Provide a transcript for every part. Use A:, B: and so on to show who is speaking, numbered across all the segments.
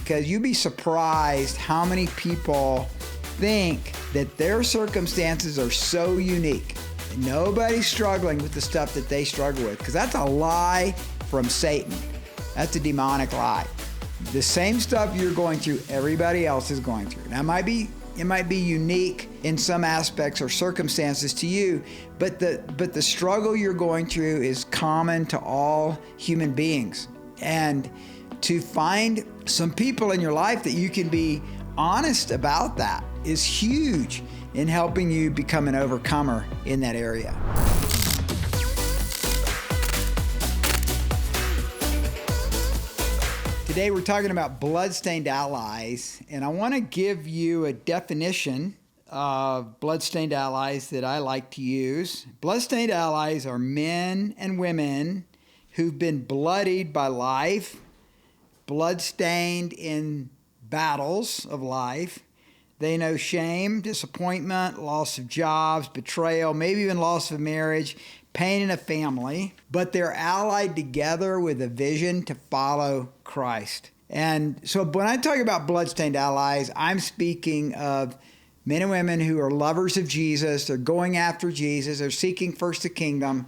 A: because you'd be surprised how many people think that their circumstances are so unique. Nobody's struggling with the stuff that they struggle with, because that's a lie from Satan. That's a demonic lie. The same stuff you're going through, everybody else is going through. Now, it might be unique in some aspects or circumstances to you, but the struggle you're going through is common to all human beings. And to find some people in your life that you can be honest about that is huge in helping you become an overcomer in that area. Today we're talking about bloodstained allies, and I want to give you a definition of bloodstained allies that I like to use. Bloodstained allies are men and women who've been bloodied by life, bloodstained in battles of life. They know shame, disappointment, loss of jobs, betrayal, maybe even loss of marriage, pain in a family, but they're allied together with a vision to follow Christ. And so when I talk about bloodstained allies, I'm speaking of men and women who are lovers of Jesus. They're going after Jesus. They're seeking first the kingdom,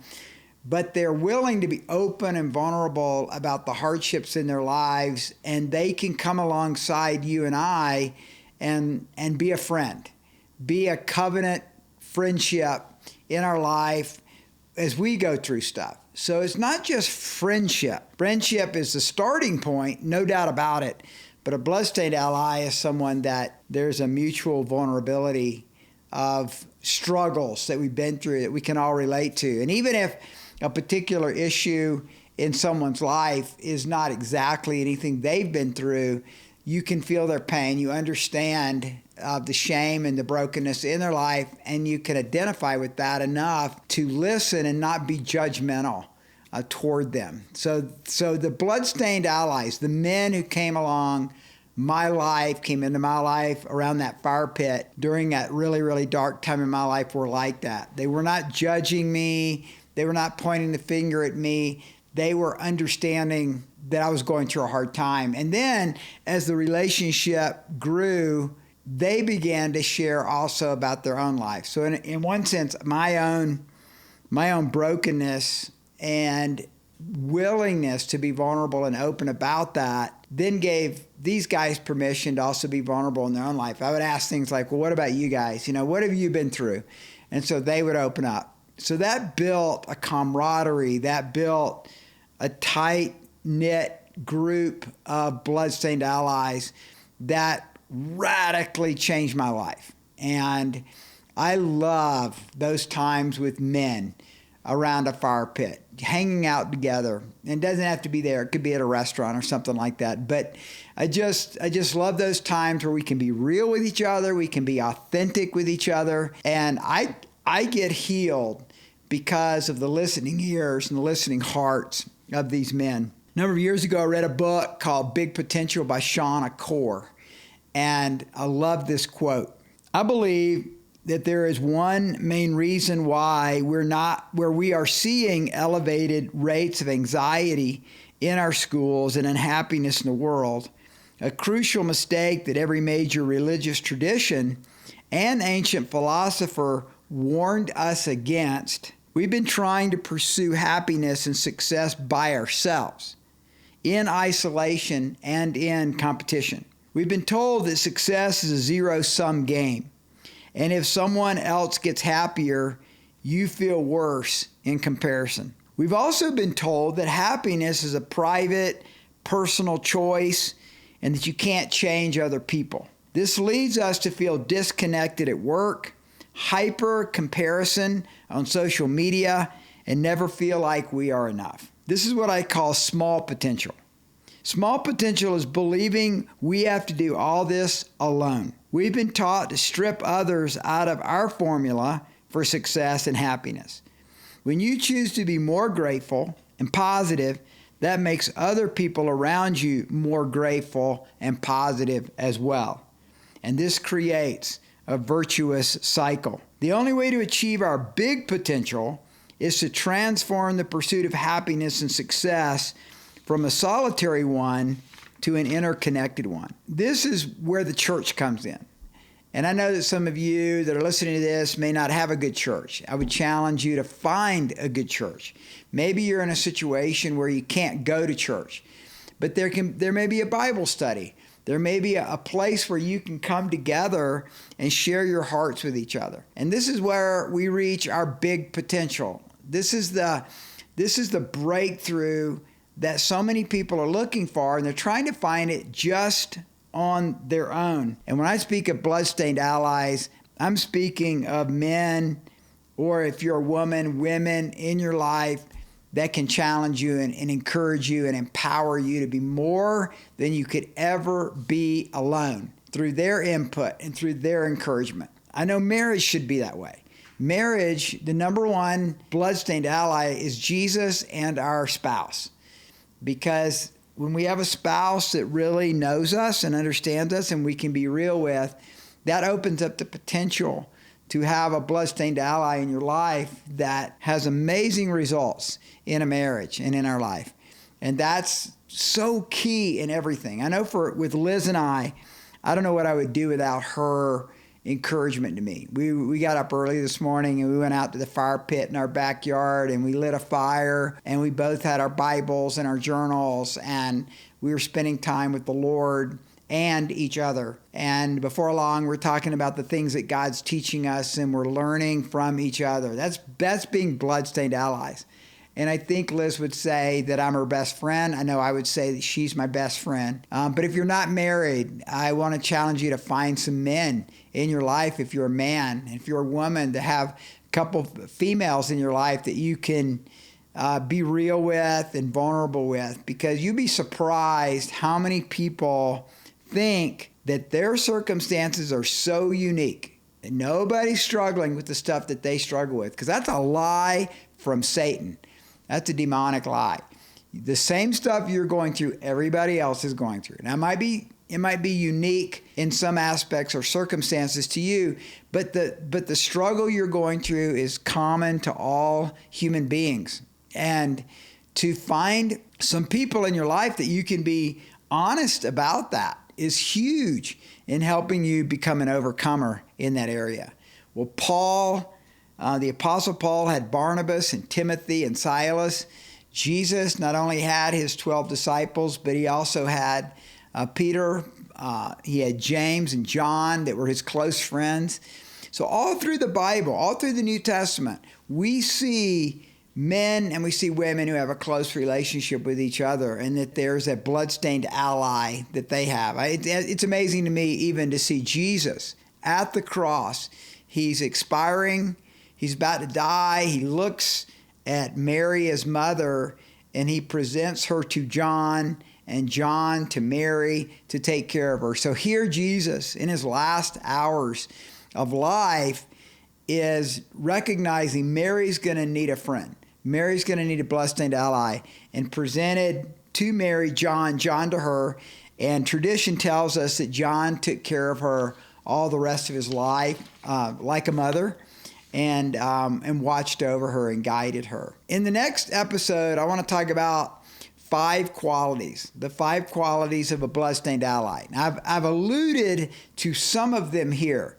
A: but they're willing to be open and vulnerable about the hardships in their lives, and they can come alongside you and I and be a friend, be a covenant friendship in our life as we go through stuff. So it's not just friendship. Friendship is the starting point, no doubt about it. But a bloodstained ally is someone that there's a mutual vulnerability of struggles that we've been through that we can all relate to. And even if a particular issue in someone's life is not exactly anything they've been through, you can feel their pain. You understand the shame and the brokenness in their life, and you can identify with that enough to listen and not be judgmental toward them. So the bloodstained allies, the men who came into my life around that fire pit during that really, really dark time in my life, were like that. They were not judging me. They were not pointing the finger at me. They were understanding that I was going through a hard time. And then as the relationship grew, they began to share also about their own life. So in one sense, my own brokenness and willingness to be vulnerable and open about that then gave these guys permission to also be vulnerable in their own life. I would ask things like, well, what about you guys? What have you been through? And so they would open up. So that built a camaraderie, that built a tight-knit group of bloodstained allies that radically changed my life. And I love those times with men around a fire pit, hanging out together. And it doesn't have to be there. It could be at a restaurant or something like that. But I just love those times where we can be real with each other. We can be authentic with each other. And I get healed because of the listening ears and the listening hearts of these men. A number of years ago, I read a book called Big Potential by Sean Accor. And I love this quote. I believe that there is one main reason why we're not where we are seeing elevated rates of anxiety in our schools and unhappiness in the world. A crucial mistake that every major religious tradition and ancient philosopher warned us against. We've been trying to pursue happiness and success by ourselves, in isolation and in competition. We've been told that success is a zero-sum game. And if someone else gets happier, you feel worse in comparison. We've also been told that happiness is a private, personal choice and that you can't change other people. This leads us to feel disconnected at work, hyper comparison on social media, and never feel like we are enough. This is what I call small potential. Small potential is believing we have to do all this alone. We've been taught to strip others out of our formula for success and happiness. When you choose to be more grateful and positive, that makes other people around you more grateful and positive as well. And this creates a virtuous cycle. The only way to achieve our big potential is to transform the pursuit of happiness and success from a solitary one to an interconnected one. This is where the church comes in. And I know that some of you that are listening to this may not have a good church. I would challenge you to find a good church. Maybe you're in a situation where you can't go to church, but there may be a Bible study. There may be a place where you can come together and share your hearts with each other. And this is where we reach our big potential. This is the breakthrough that so many people are looking for, and they're trying to find it just on their own. And when I speak of bloodstained allies, I'm speaking of men, or if you're a woman, women in your life that can challenge you and encourage you and empower you to be more than you could ever be alone through their input and through their encouragement. I know marriage should be that way. Marriage, the number one bloodstained ally is Jesus and our spouse. Because when we have a spouse that really knows us and understands us and we can be real with, that opens up the potential to have a bloodstained ally in your life that has amazing results in a marriage and in our life. And that's so key in everything. I know with Liz and I don't know what I would do without her encouragement to me. We got up early this morning and we went out to the fire pit in our backyard and we lit a fire, and we both had our Bibles and our journals, and we were spending time with the Lord and each other. And before long, we're talking about the things that God's teaching us, and we're learning from each other. That's being bloodstained allies. And I think Liz would say that I'm her best friend. I know I would say that she's my best friend. But if you're not married, I want to challenge you to find some men in your life if you're a man. If you're a woman, to have a couple females in your life that you can be real with and vulnerable with. Because you'd be surprised how many people think that their circumstances are so unique and nobody's struggling with the stuff that they struggle with. Because that's a lie from Satan. That's a demonic lie. The same stuff you're going through, everybody else is going through. Now, it might be unique in some aspects or circumstances to you, but the struggle you're going through is common to all human beings. And to find some people in your life that you can be honest about that is huge in helping you become an overcomer in that area. Well, the Apostle Paul had Barnabas and Timothy and Silas. Jesus not only had his 12 disciples, but he also had Peter. He had James and John that were his close friends. So all through the Bible, all through the New Testament, we see men and we see women who have a close relationship with each other, and that there's a bloodstained ally that they have. It's amazing to me even to see Jesus at the cross. He's expiring. He's about to die. He looks at Mary, his mother, and he presents her to John, and John to Mary to take care of her. So here Jesus, in his last hours of life, is recognizing Mary's going to need a friend. Mary's going to need a bloodstained ally, and presented to Mary John to her. And tradition tells us that John took care of her all the rest of his life, like a mother. And watched over her and guided her. In the next episode, I want to talk about 5 qualities, the 5 qualities of a bloodstained ally. Now, I've alluded to some of them here,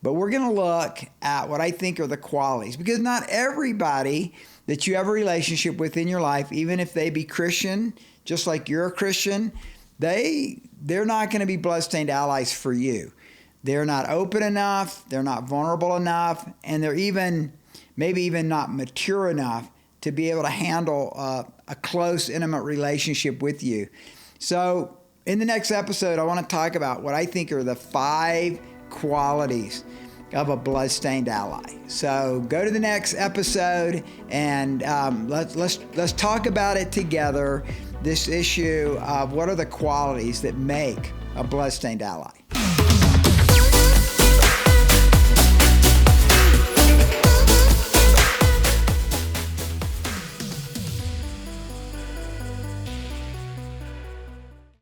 A: but we're going to look at what I think are the qualities, because not everybody that you have a relationship with in your life, even if they be Christian, just like you're a Christian, they're not going to be bloodstained allies for you. They're not open enough, they're not vulnerable enough, and they're maybe even not mature enough to be able to handle a close, intimate relationship with you. So in the next episode, I want to talk about what I think are the 5 qualities of a bloodstained ally. So go to the next episode and let's talk about it together, this issue of what are the qualities that make a bloodstained ally.